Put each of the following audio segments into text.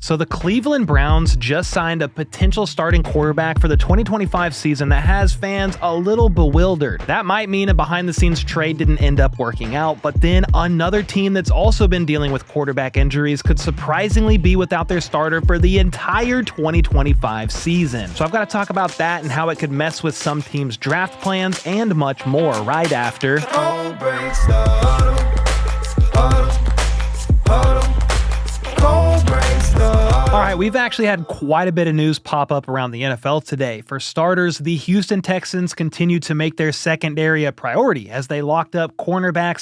So the Cleveland Browns just signed a potential starting quarterback for the 2025 season that has fans a little bewildered. That might mean a behind-the-scenes trade didn't end up working out, but then another team that's also been dealing with quarterback injuries could surprisingly be without their starter for the entire 2025 season. So I've got to talk about that and how it could mess with some teams' draft plans and much more right after. Alright, we've actually had quite a bit of news pop up around the NFL today. For starters, the Houston Texans continue to make their secondary a priority as they locked up cornerback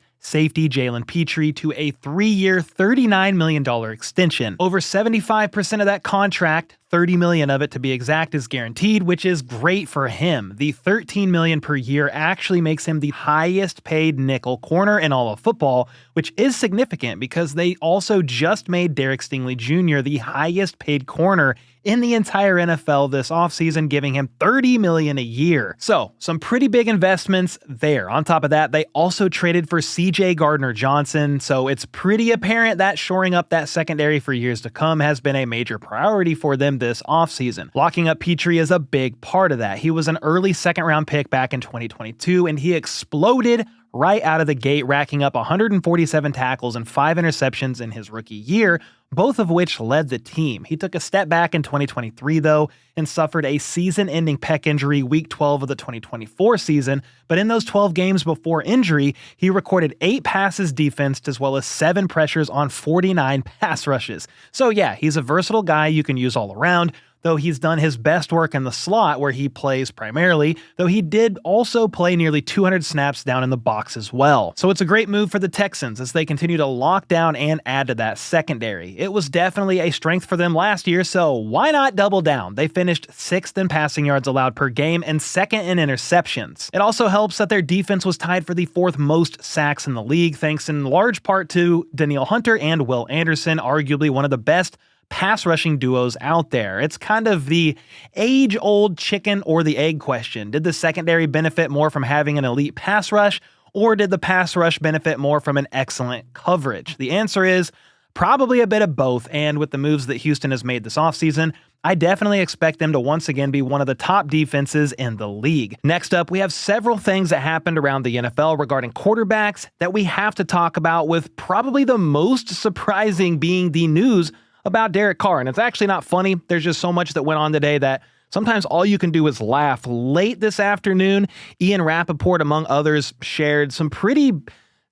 / safety Jalen Pitre to a 3-year, $39 million extension. Over 75% of that contract, $30 million of it to be exact, is guaranteed, which is great for him. The $13 million per year actually makes him the highest paid nickel corner in all of football, which is significant because they also just made Derek Stingley Jr. the highest paid corner in the entire NFL this offseason, giving him $30 million a year. So, some pretty big investments there. On top of that, they also traded for CJ Gardner-Johnson, so it's pretty apparent that shoring up that secondary for years to come has been a major priority for them this offseason. Locking up Pitre is a big part of that. He was an early second-round pick back in 2022, and he exploded right out of the gate, racking up 147 tackles and 5 interceptions in his rookie year, both of which led the team. He took a step back in 2023, though, and suffered a season-ending pec injury week 12 of the 2024 season, but in those 12 games before injury, he recorded 8 passes defensed as well as 7 pressures on 49 pass rushes. So yeah, he's a versatile guy you can use all around, though he's done his best work in the slot where he plays primarily, though he did also play nearly 200 snaps down in the box as well. So it's a great move for the Texans as they continue to lock down and add to that secondary. It was definitely a strength for them last year, so why not double down? They finished 6th in passing yards allowed per game and 2nd in interceptions. It also helps that their defense was tied for the 4th most sacks in the league, thanks in large part to Danielle Hunter and Will Anderson, arguably one of the best pass rushing duos out there. It's kind of the age-old chicken or the egg question. Did the secondary benefit more from having an elite pass rush, or did the pass rush benefit more from an excellent coverage? The answer is probably a bit of both, and with the moves that Houston has made this offseason, I definitely expect them to once again be one of the top defenses in the league. Next up, we have several things that happened around the NFL regarding quarterbacks that we have to talk about, with probably the most surprising being the news about Derek Carr. And it's actually not funny. There's just so much that went on today that sometimes all you can do is laugh. Late this afternoon, Ian Rappaport, among others, shared some pretty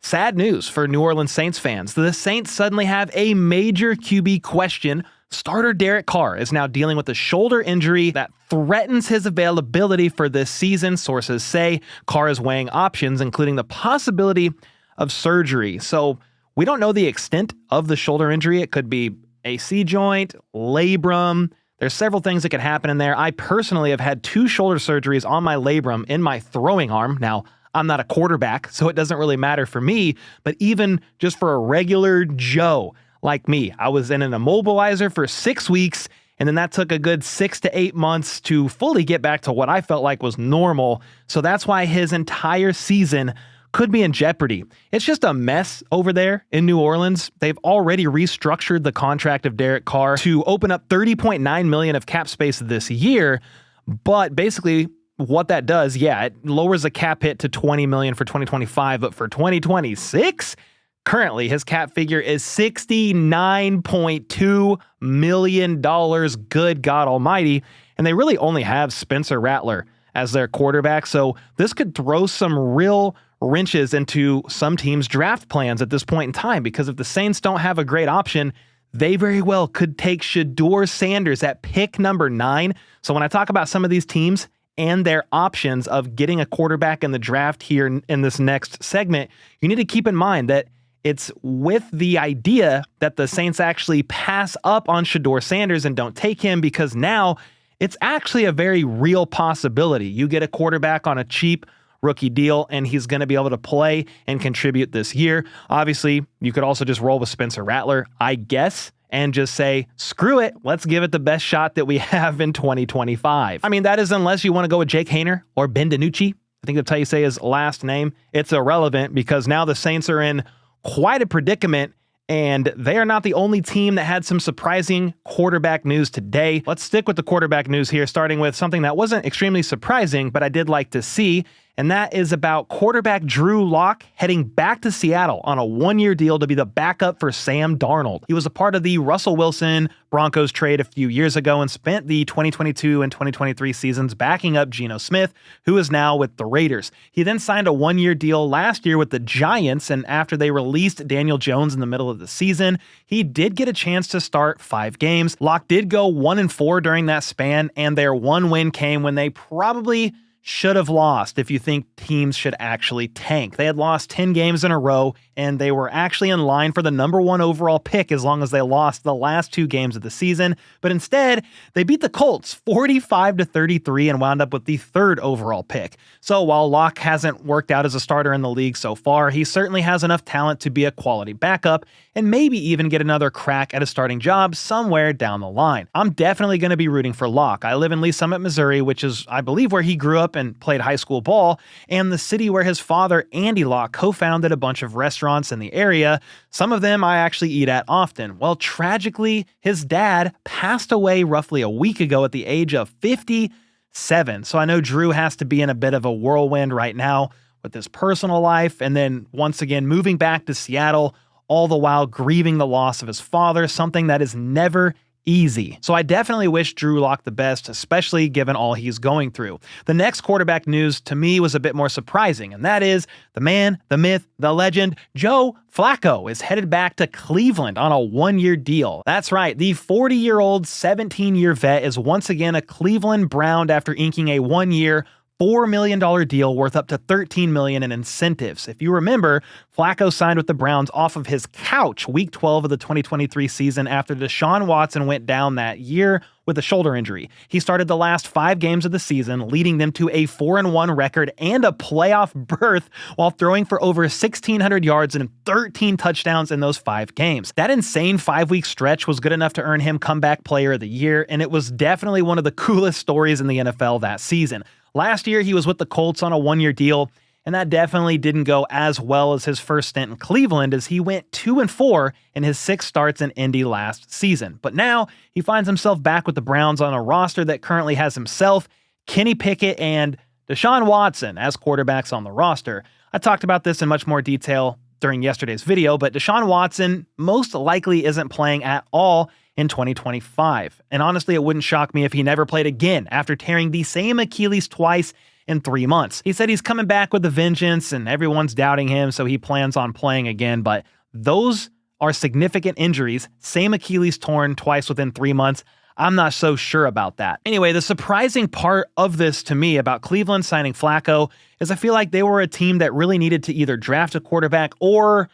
sad news for New Orleans Saints fans. The Saints suddenly have a major QB question. Starter Derek Carr is now dealing with a shoulder injury that threatens his availability for this season. Sources say Carr is weighing options, including the possibility of surgery. So we don't know the extent of the shoulder injury. It could be AC joint, labrum. There's several things that could happen in there. I personally have had 2 shoulder surgeries on my labrum in my throwing arm. Now, I'm not a quarterback, so it doesn't really matter for me, but even just for a regular Joe like me, I was in an immobilizer for 6 weeks, and then that took a good 6 to 8 months to fully get back to what I felt like was normal. So that's why his entire season could be in jeopardy. It's just a mess over there in New Orleans. They've already restructured the contract of Derek Carr to open up $30.9 million of cap space this year. But basically what that does, it lowers the cap hit to $20 million for 2025. But for 2026, currently his cap figure is $69.2 million. Good God almighty. And they really only have Spencer Rattler as their quarterback. So this could throw some real wrenches into some teams' draft plans at this point in time, because if the Saints don't have a great option, they very well could take Shedeur Sanders at pick number 9. So when I talk about some of these teams and their options of getting a quarterback in the draft here in this next segment, you need to keep in mind that it's with the idea that the Saints actually pass up on Shedeur Sanders and don't take him, because now it's actually a very real possibility. You get a quarterback on a cheap rookie deal, and he's going to be able to play and contribute this year. Obviously, you could also just roll with Spencer Rattler, I guess, and just say, screw it, let's give it the best shot that we have in 2025. I mean, that is unless you want to go with Jake Haener or Ben DiNucci. I think that's how you say his last name. It's irrelevant because now the Saints are in quite a predicament, And they are not the only team that had some surprising quarterback news today. Let's stick with the quarterback news here, starting with something that wasn't extremely surprising, but I did like to see, and that is about quarterback Drew Lock heading back to Seattle on a one-year deal to be the backup for Sam Darnold. He was a part of the Russell Wilson Broncos trade a few years ago and spent the 2022 and 2023 seasons backing up Geno Smith, who is now with the Raiders. He then signed a one-year deal last year with the Giants, and after they released Daniel Jones in the middle of the season, he did get a chance to start 5 games. Lock did go 1-4 during that span, and their one win came when they probably should have lost if you think teams should actually tank. They had lost 10 games in a row, and they were actually in line for the number 1 overall pick as long as they lost the last 2 games of the season. But instead, they beat the Colts 45-33 and wound up with the 3rd overall pick. So while Locke hasn't worked out as a starter in the league so far, he certainly has enough talent to be a quality backup and maybe even get another crack at a starting job somewhere down the line. I'm definitely going to be rooting for Locke. I live in Lee Summit, Missouri, which is, I believe, where he grew up and played high school ball, and the city where his father, Andy Locke, co-founded a bunch of restaurants in the area. Some of them I actually eat at often. Well, tragically, his dad passed away roughly a week ago at the age of 57. So I know Drew has to be in a bit of a whirlwind right now with his personal life, and then once again moving back to Seattle, all the while grieving the loss of his father, something that is never easy. So I definitely wish Drew Lock the best, especially given all he's going through. The next quarterback news to me was a bit more surprising, and that is the man, the myth, the legend, Joe Flacco is headed back to Cleveland on a one-year deal. That's right, the 40-year-old, 17-year vet is once again a Cleveland Brown after inking a one-year, $4 million deal worth up to $13 million in incentives. If you remember, Flacco signed with the Browns off of his couch week 12 of the 2023 season after Deshaun Watson went down that year with a shoulder injury. He started the last 5 games of the season, leading them to a 4-1 record and a playoff berth while throwing for over 1,600 yards and 13 touchdowns in those 5 games. That insane 5-week stretch was good enough to earn him Comeback Player of the Year, and it was definitely one of the coolest stories in the NFL that season. Last year, he was with the Colts on a one-year deal, and that definitely didn't go as well as his first stint in Cleveland, as he went 2-4 in his 6 starts in Indy last season. But now he finds himself back with the Browns on a roster that currently has himself, Kenny Pickett, and Deshaun Watson as quarterbacks on the roster. I talked about this in much more detail during yesterday's video, but Deshaun Watson most likely isn't playing at all in 2025. And honestly, it wouldn't shock me if he never played again after tearing the same Achilles twice in 3 months. He said he's coming back with a vengeance and everyone's doubting him, so he plans on playing again, but those are significant injuries. Same Achilles torn twice within 3 months. I'm not so sure about that. Anyway, the surprising part of this to me about Cleveland signing Flacco is I feel like they were a team that really needed to either draft a quarterback or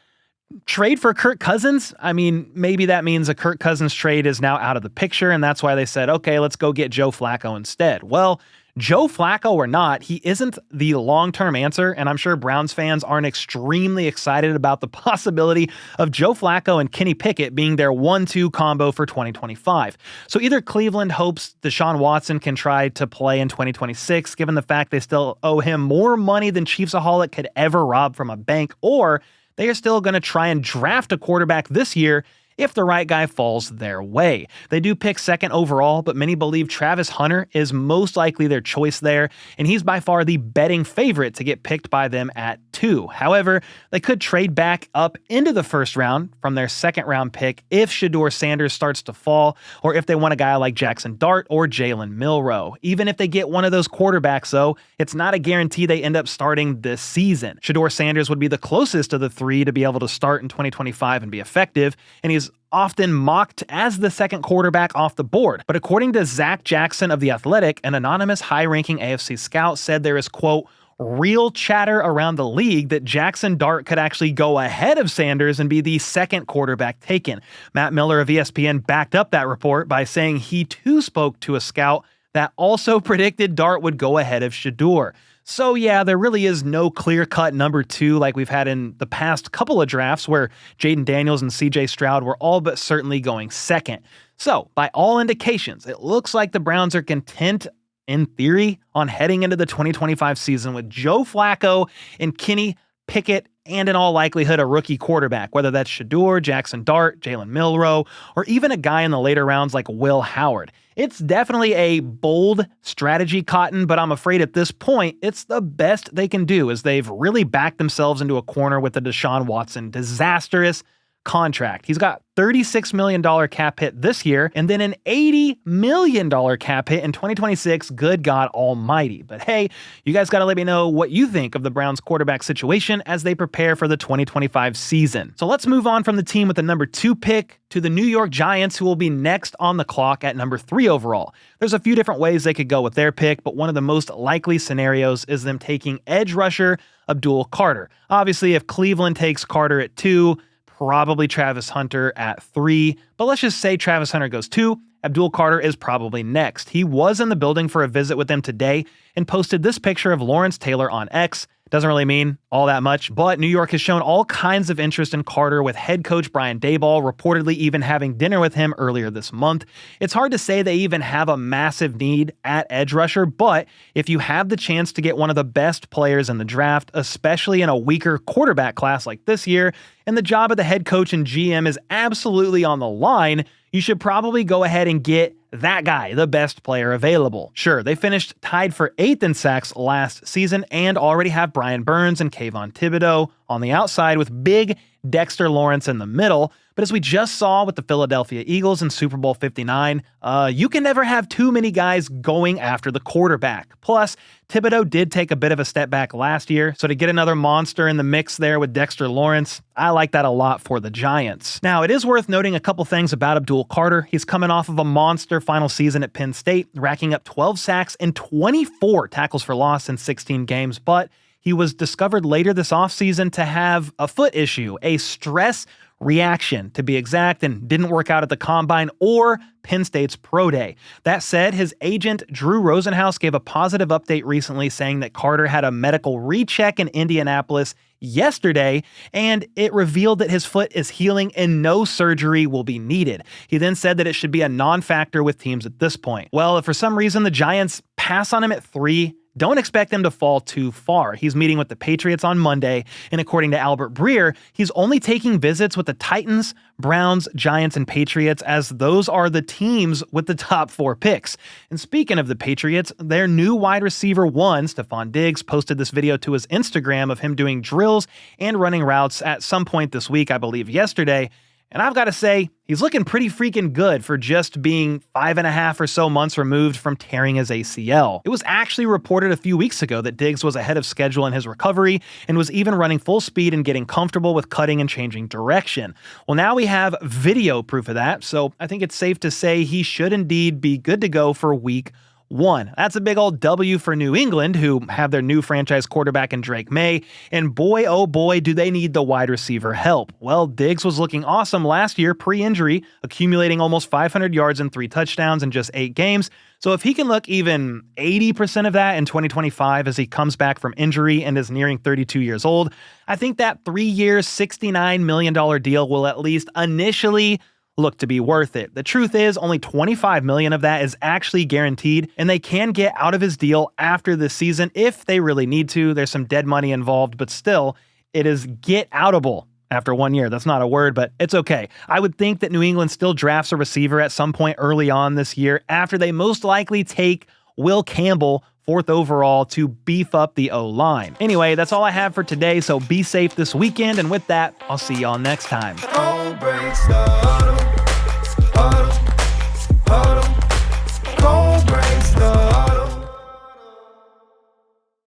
trade for Kirk Cousins. I mean, maybe that means a Kirk Cousins trade is now out of the picture, and that's why they said, okay, let's go get Joe Flacco instead. Well, Joe Flacco or not, he isn't the long-term answer, and I'm sure Browns fans aren't extremely excited about the possibility of Joe Flacco and Kenny Pickett being their 1-2 combo for 2025. So either Cleveland hopes Deshaun Watson can try to play in 2026, given the fact they still owe him more money than Chiefsaholic could ever rob from a bank, or they are still going to try and draft a quarterback this year if the right guy falls their way. They do pick 2nd overall, but many believe Travis Hunter is most likely their choice there, and he's by far the betting favorite to get picked by them at 2. However, they could trade back up into the 1st round from their 2nd round pick if Shedeur Sanders starts to fall, or if they want a guy like Jackson Dart or Jalen Milroe. Even if they get one of those quarterbacks, though, it's not a guarantee they end up starting this season. Shedeur Sanders would be the closest of the 3 to be able to start in 2025 and be effective, and he's often mocked as the 2nd quarterback off the board. But according to Zach Jackson of The Athletic, an anonymous high-ranking AFC scout said there is, quote, real chatter around the league that Jackson Dart could actually go ahead of Sanders and be the 2nd quarterback taken. Matt Miller of ESPN backed up that report by saying he too spoke to a scout that also predicted Dart would go ahead of Shedeur. So yeah, there really is no clear-cut number 2 like we've had in the past couple of drafts where Jaden Daniels and CJ Stroud were all but certainly going 2nd. So by all indications, it looks like the Browns are content, in theory, on heading into the 2025 season with Joe Flacco and Kenny Pickett, and in all likelihood a rookie quarterback, whether that's Shedeur, Jackson Dart, Jalen Milroe, or even a guy in the later rounds like Will Howard. It's definitely a bold strategy, Cotton, but I'm afraid at this point, it's the best they can do as they've really backed themselves into a corner with the Deshaun Watson disastrous contract. He's got $36 million cap hit this year and then an $80 million cap hit in 2026. Good God almighty. But hey, you guys got to let me know what you think of the Browns quarterback situation as they prepare for the 2025 season. So let's move on from the team with the number 2 pick to the New York Giants, who will be next on the clock at number 3 overall. There's a few different ways they could go with their pick, but one of the most likely scenarios is them taking edge rusher Abdul Carter. Obviously, if Cleveland takes Carter at 2, probably Travis Hunter at 3, but let's just say Travis Hunter goes 2. Abdul Carter is probably next. He was in the building for a visit with them today and posted this picture of Lawrence Taylor on X. Doesn't really mean all that much, but New York has shown all kinds of interest in Carter, with head coach Brian Daboll reportedly even having dinner with him earlier this month. It's hard to say they even have a massive need at edge rusher, but if you have the chance to get one of the best players in the draft, especially in a weaker quarterback class like this year, and the job of the head coach and GM is absolutely on the line, you should probably go ahead and get that guy, the best player available. Sure, they finished tied for 8th in sacks last season and already have Brian Burns and Kayvon Thibodeau on the outside with big Dexter Lawrence in the middle. But as we just saw with the Philadelphia Eagles in Super Bowl 59, you can never have too many guys going after the quarterback. Plus, Thibodeau did take a bit of a step back last year, so to get another monster in the mix there with Dexter Lawrence, I like that a lot for the Giants. Now, it is worth noting a couple things about Abdul Carter. He's coming off of a monster final season at Penn State, racking up 12 sacks and 24 tackles for loss in 16 games, but he was discovered later this offseason to have a foot issue, a stress reaction to be exact, and didn't work out at the Combine or Penn State's Pro Day. That said, his agent Drew Rosenhaus gave a positive update recently saying that Carter had a medical recheck in Indianapolis yesterday, and it revealed that his foot is healing and no surgery will be needed. He then said that it should be a non-factor with teams at this point. Well, if for some reason the Giants pass on him at 3, don't expect him to fall too far. He's meeting with the Patriots on Monday, and according to Albert Breer, he's only taking visits with the Titans, Browns, Giants, and Patriots, as those are the teams with the top 4 picks. And speaking of the Patriots, their new wide receiver 1, Stephon Diggs, posted this video to his Instagram of him doing drills and running routes at some point this week, I believe yesterday. And I've got to say, he's looking pretty freaking good for just being 5.5 or so months removed from tearing his ACL. It was actually reported a few weeks ago that Diggs was ahead of schedule in his recovery and was even running full speed and getting comfortable with cutting and changing direction. Well, now we have video proof of that, so I think it's safe to say he should indeed be good to go for week 1. That's a big old W for New England, who have their new franchise quarterback in Drake May, and boy, oh boy, do they need the wide receiver help. Well, Diggs was looking awesome last year pre-injury, accumulating almost 500 yards and 3 touchdowns in just 8 games. So if he can look even 80% of that in 2025 as he comes back from injury and is nearing 32 years old, I think that 3-year, $69 million deal will at least initially look to be worth it. The truth is, only $25 million of that is actually guaranteed, and they can get out of his deal after this season if they really need to. There's some dead money involved, but still, it is get-outable after 1 year. That's not a word, but it's okay. I would think that New England still drafts a receiver at some point early on this year after they most likely take Will Campbell 4th overall to beef up the O-line. Anyway, that's all I have for today, so be safe this weekend, and with that, I'll see y'all next time.